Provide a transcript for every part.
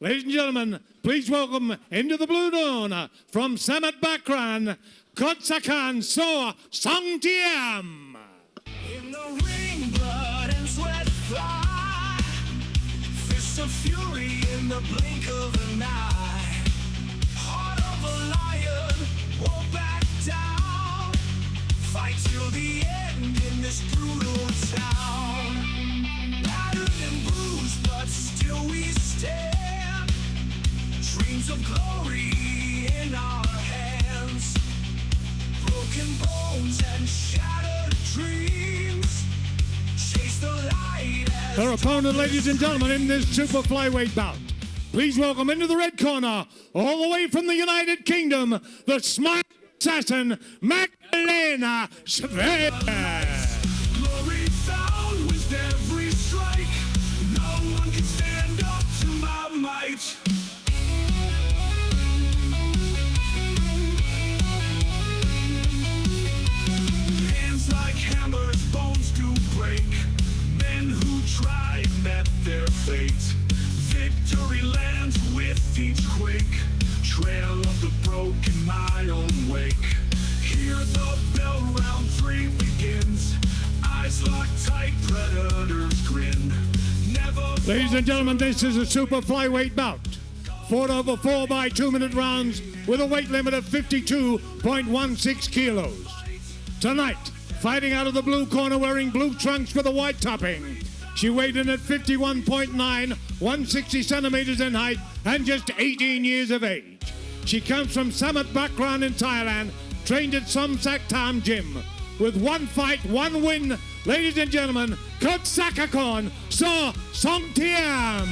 Ladies and gentlemen, please welcome into the blue zone from Samat Bakran, Kodsakorn Sor Thongtham. In the ring, blood and sweat fly. Fists of fury in the blink of an eye. Heart of a lion, won't back down. Fight till the end in this brutal town. Battered and bruised, but still we stand. Dreams of glory in our hands. Broken bones and shattered dreams. Chase the light as Her opponent, ladies and gentlemen, in this super flyweight bout. Please welcome into the red corner, all the way from the United Kingdom, the smart assassin, Magdalena Szwed. glory found with every strike. No one can stand up to my might. Hands like hammers, bones do break. Men who tried met their fate. Victory lands with each quake. Trail of the broken, my own wake. Hear the bell, round 3 begins. Eyes locked tight, predators grin. Never. Ladies and gentlemen, this is a super flyweight bout. Fought over 4 by 2-minute rounds with a weight limit of 52.16 kilos. Tonight, fighting out of the blue corner wearing blue trunks with a white topping. She weighed in at 51.9, 160 centimeters in height, and just 18 years of age. She comes from Samat Bakran in Thailand, trained at Thongtham Gym. With 1 fight, 1 win, ladies and gentlemen, Kodsakorn Sor Thongtham.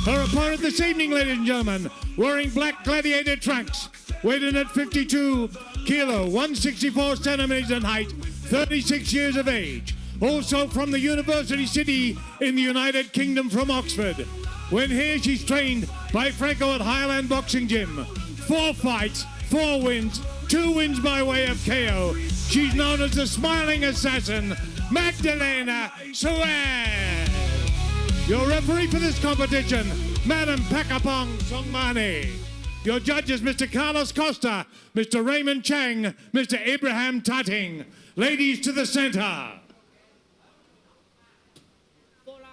Her opponent this evening, ladies and gentlemen, wearing black gladiator trunks, weighed in at 52 kilo, 164 centimeters in height, 36 years of age. Also from the University City in the United Kingdom from Oxford. When here she's trained by Franco at Highland Boxing Gym. 4 fights, 4 wins, 2 wins by way of KO. She's known as the Smiling Assassin, Magdalena Szwed. Your referee for this competition, Madam Pakapong Songmani. Your judges, Mr. Carlos Costa, Mr. Raymond Chang, Mr. Abraham Tatting. Ladies to the center. 4 round.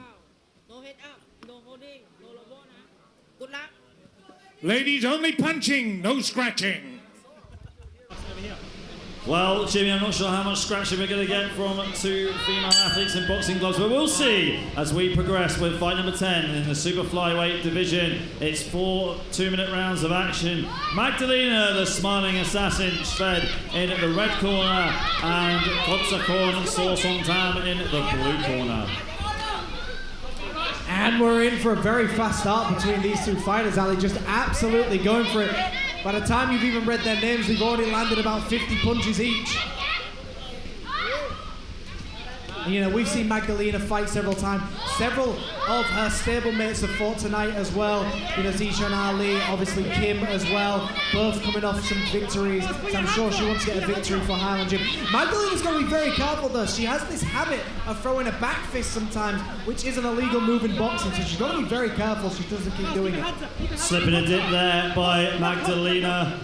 No head up, no holding, no lobo na. Good luck. Ladies only punching, no scratching. Well, Jimmy, I'm not sure how much scratching we're going to get from 2 female athletes in boxing gloves, but we'll see as we progress with fight number 10 in the super flyweight division. It's 4 2-minute rounds of action. Magdalena, the Smiling Assassin, Szwed in the red corner, and Kodsakorn Sor Thongtham in the blue corner. And we're in for a very fast start between these 2 fighters, Ali, just absolutely going for it. By the time you've even read their names, they've already landed about 50 punches each. And, you know, we've seen Magdalena fight several times. Several of her stablemates have fought tonight as well. You know, Zisha and Ali, obviously Kim as well, both coming off some victories. So I'm sure she wants to get a victory for Highland Gym. Magdalena's got to be very careful though. She has this habit of throwing a back fist sometimes, which is an illegal move in boxing. So she's got to be very careful she doesn't keep doing it. Slipping a dip there by Magdalena.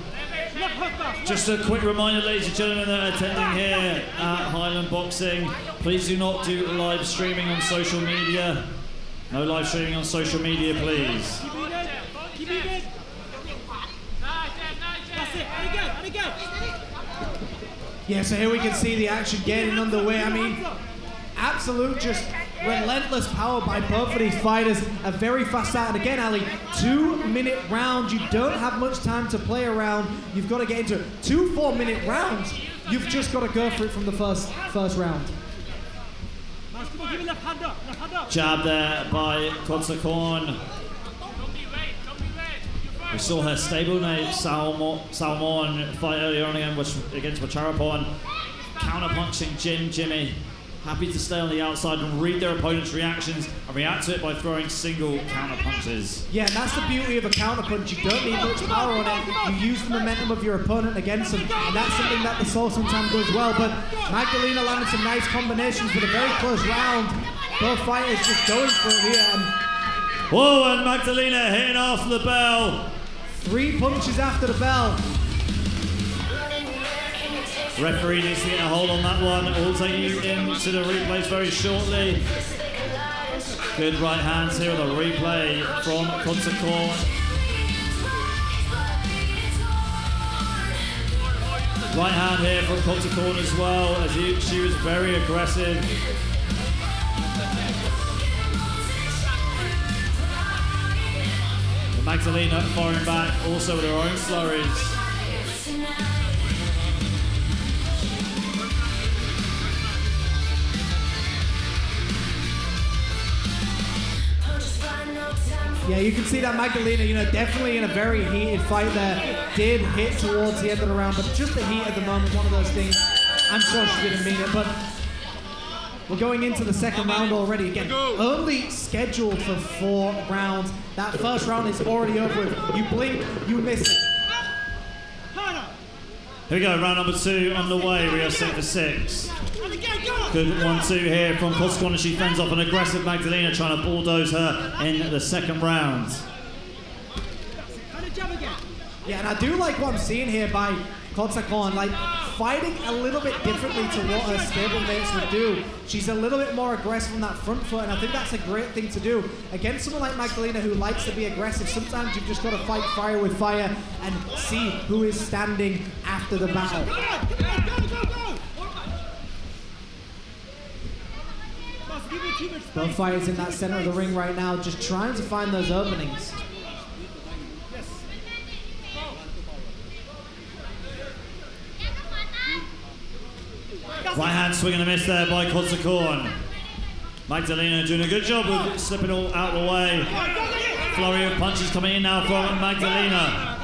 Just a quick reminder, ladies and gentlemen, that are attending here at Highland Boxing, please do not do live streaming on social media. No live streaming on social media, please. Yeah, so here we can see the action getting underway. I mean, absolute just relentless power by both of these fighters. A very fast start. And again, Ali, 2-minute round. You don't have much time to play around. You've got to get into 2 4-minute rounds. You've just got to go for it from the first round. Jab there by Kodsakorn. We saw her stablemate Salmon fight earlier on against Wacharapon. Counter-punching Jimmy. Happy to stay on the outside and read their opponent's reactions and react to it by throwing single counter-punches. Yeah, and that's the beauty of a counter-punch. You don't need much power on it. You use the momentum of your opponent against them, and that's something that the Sor Thongtham does well. But Magdalena landed some nice combinations with a very close round. Both fighters just going for it here. And Whoa, and Magdalena hitting after the bell. 3 punches after the bell. Referee needs to get a hold on that one. We'll take you into the replays very shortly. Good right hands here on the replay from Kodsakorn. Right hand here from Kodsakorn as well, as she was very aggressive. And Magdalena firing back also with her own flurries. Yeah, you can see that Magdalena, definitely in a very heated fight there. Did hit towards the end of the round, but just the heat at the moment, one of those things. I'm sure she didn't mean it, but we're going into the second round already. Again, only scheduled for 4 rounds. That first round is already over with. You blink, you miss it. Here we go, round number 2 underway. We are set for 6. Good 1-2 here from Kodsakorn as she fends off an aggressive Magdalena trying to bulldoze her in the second round. Yeah, and I do like what I'm seeing here by Kodsakorn, like fighting a little bit differently to what her stablemates would do. She's a little bit more aggressive on that front foot, and I think that's a great thing to do. Against someone like Magdalena who likes to be aggressive, sometimes you've just got to fight fire with fire and see who is standing after the battle. Both fighters in that center of the ring right now, just trying to find those openings. Right hand swing and a miss there by Kodsakorn. Magdalena doing a good job with slipping all out of the way. Flurry of punches coming in now from Magdalena.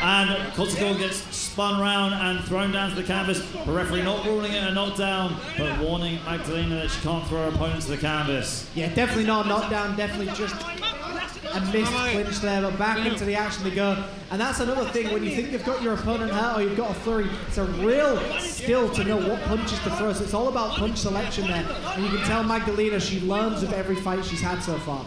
And Kodsakorn gets spun round and thrown down to the canvas. The referee not ruling it a knockdown, but warning Magdalena that she can't throw her opponent to the canvas. Yeah, definitely not a knockdown, definitely just a missed clinch there, but back into the action they go. And that's another thing, when you think you've got your opponent hurt or you've got a flurry, it's a real skill to know what punches to throw. So it's all about punch selection there. And you can tell Magdalena, she learns with every fight she's had so far.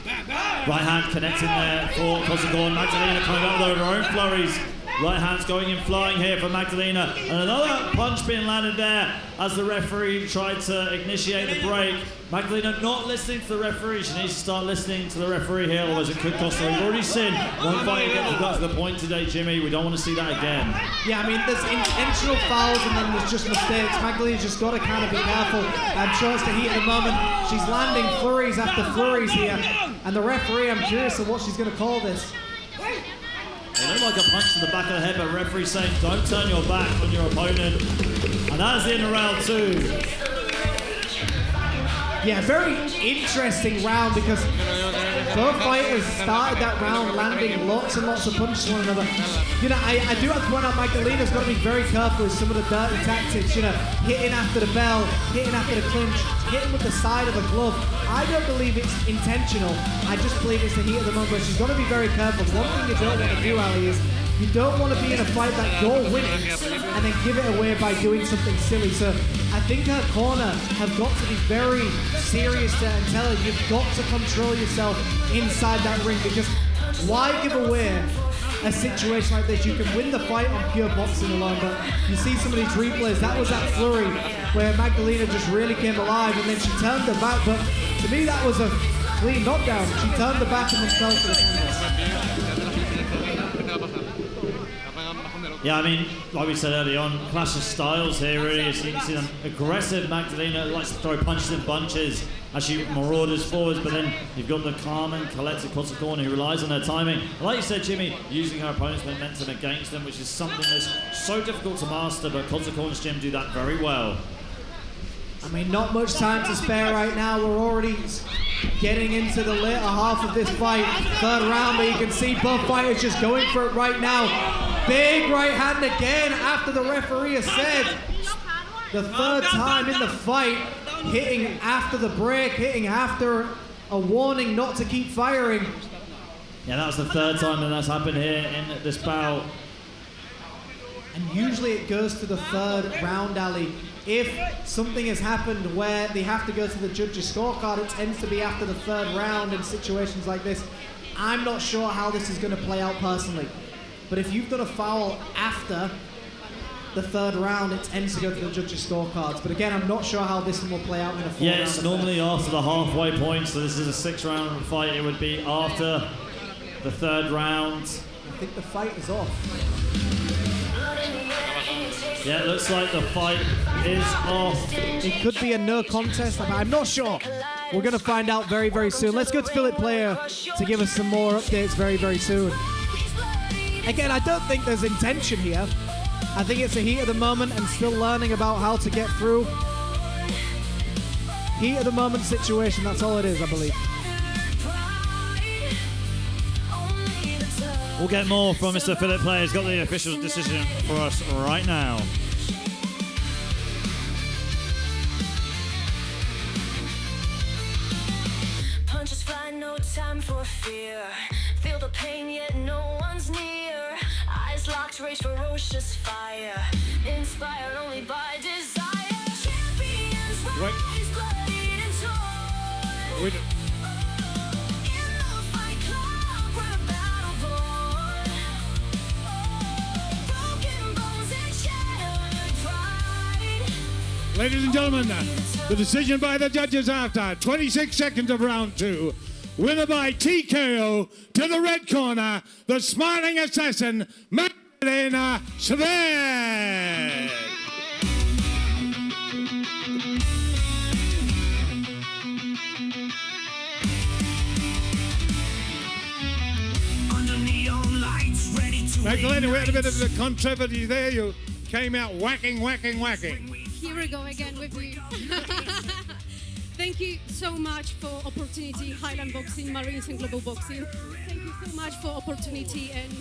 Right hand connecting there for Kodsakorn. Magdalena coming out with her own flurries. Right hand's going in flying here for Magdalena. And another punch being landed there as the referee tried to initiate the break. Magdalena not listening to the referee. She needs to start listening to the referee here, otherwise it could cost her. We've already seen one fighter get got to the point today, Jimmy. We don't want to see that again. Yeah, I mean, there's intentional fouls and then there's just mistakes. Magdalena's just got to kind of be careful. I'm sure it's the heat at the moment. She's landing flurries after flurries here. And the referee, I'm curious of what she's going to call this. It looked like a punch to the back of the head, but referee saying don't turn your back on your opponent. And that is the end of round 2. Yeah, very interesting round because both fighters started that round landing lots and lots of punches to one another. I do have to point out Magdalena's got to be very careful with some of the dirty tactics, hitting after the bell, hitting after the clinch, hitting with the side of a glove. I don't believe it's intentional. I just believe it's the heat of the moment, but she's got to be very careful. One thing you don't want to do, Ali, is you don't want to be in a fight that you're winning and then give it away by doing something silly. So I think her corner have got to be very serious there and tell her you've got to control yourself inside that ring, because why give away a situation like this? You can win the fight on pure boxing alone, but you see some of these replays, that was that flurry where Magdalena just really came alive and then she turned her back, but to me that was a clean knockdown. She turned her back and then fell to the canvas. Yeah, I mean, like we said earlier on, clash of styles here really. You can see them aggressive Magdalena likes to throw punches in bunches as she marauders forwards, but then you've got the calm and collected Kodsakorn who relies on her timing. Like you said, Jimmy, using her opponent's momentum against them, which is something that's so difficult to master, but Kodsakorn's gym do that very well. I mean, not much time to spare right now. We're already getting into the later half of this fight. Third round, but you can see both fighters just going for it right now. Big right hand again after the referee has said. The third time in the fight, hitting after the break, hitting after a warning not to keep firing. Yeah, that was the third time that that's happened here in this bout. And usually it goes to the third round, Ali. if something has happened where they have to go to the judges' scorecard, it tends to be after the third round in situations like this. I'm not sure how this is going to play out personally. But if you've done a foul after the third round, it tends to go to the judges' scorecards. But again, I'm not sure how this one will play out in a 4 round. Yeah, it's normally after the halfway point, so this is a 6-round fight. It would be after the third round. I think the fight is off. Yeah, it looks like the fight is off. It could be a no contest. I'm not sure. We're going to find out very, very soon. Let's go to Philip Player to give us some more updates very, very soon. Again, I don't think there's intention here. I think it's a heat of the moment and still learning about how to get through. Heat of the moment situation, that's all it is, I believe. We'll get more from Mr. Philip Player. He's got the official decision for us right now. Punches fly, no time for fear. Feel the pain, yet no one's near. Eyes locked, rage ferocious fire. Inspired only by desire. Champions rise, bloodied and torn. Wait. In the fight club, we're battle born. Broken bones and shattered pride. Ladies and gentlemen, the decision by the judges after 26 seconds of round 2. Winner by TKO to the red corner, the smiling assassin, Magdalena Szwed. Under neon lights, ready to Magdalena, we had a bit of a controversy there. You came out whacking. Here we go again with you. Thank you so much for opportunity, Highland Boxing, Marines and Global Boxing. Thank you so much for opportunity and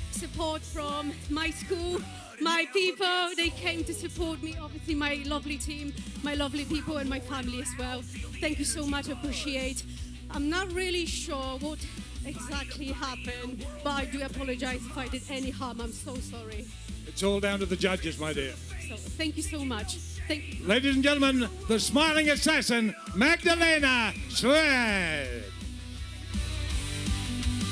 support from my school, my people. They came to support me, obviously my lovely team, my lovely people and my family as well. Thank you so much, appreciate. I'm not really sure what exactly happened, but I do apologize if I did any harm. I'm so sorry. It's all down to the judges, my dear. So thank you so much. Thank you. Ladies and gentlemen, the smiling assassin, Magdalena Szwed.